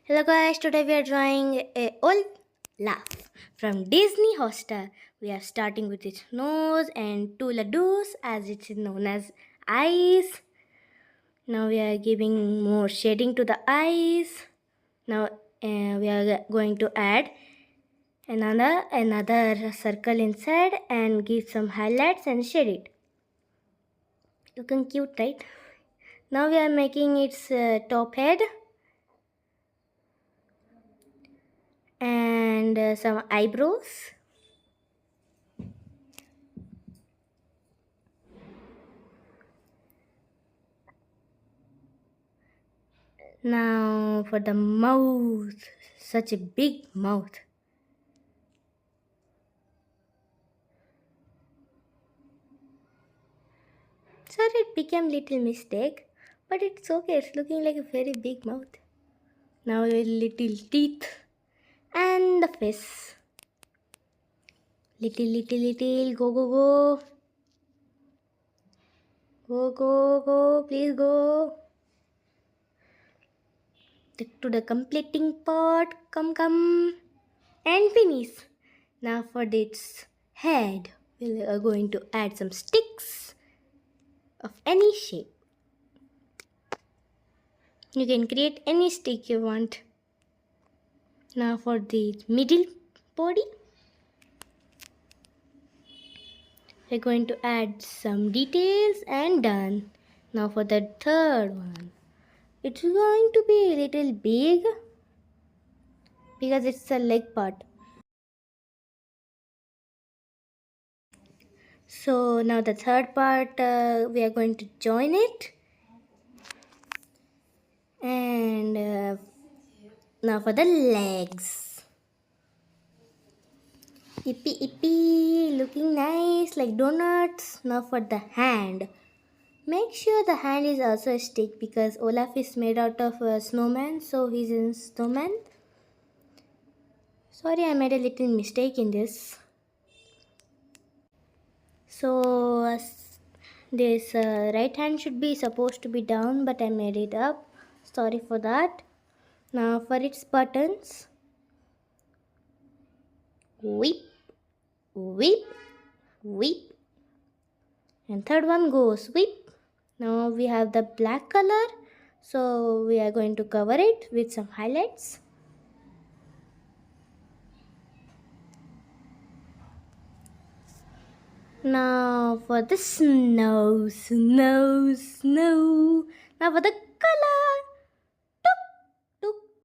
Hello guys, today we are drawing a Olaf from Disney Hotstar. We are starting with its nose and two ladoos as it is known as eyes. Now we are giving more shading to the eyes. Now we are going to add another circle inside and give some highlights and shade it. Looking cute, right? Now we are making its top head and some eyebrows. Now for the mouth, such a big mouth. Sorry, it became little mistake, but it's okay. It's looking like a very big mouth. Now a little teeth and the face. Little, go. Go, please go. To the completing part, come. And finish. Now for its head, we are going to add some sticks of any shape. You can create any stick you want. Now for the middle body, we're going to add some details and done. Now for the third one, it's going to be a little big because it's a leg part. So now the third part, we are going to join it. And now for the legs. Ippy, looking nice like donuts. Now for the hand. Make sure the hand is also a stick because Olaf is made out of a snowman, so he's a snowman. Sorry, I made a little mistake in this. So this right hand should be supposed to be down, but I made it up. Sorry for that. Now for its buttons. Whip. And third one goes whip. Now we have the black color, so we are going to cover it with some highlights. Now for the snow. Now for the color.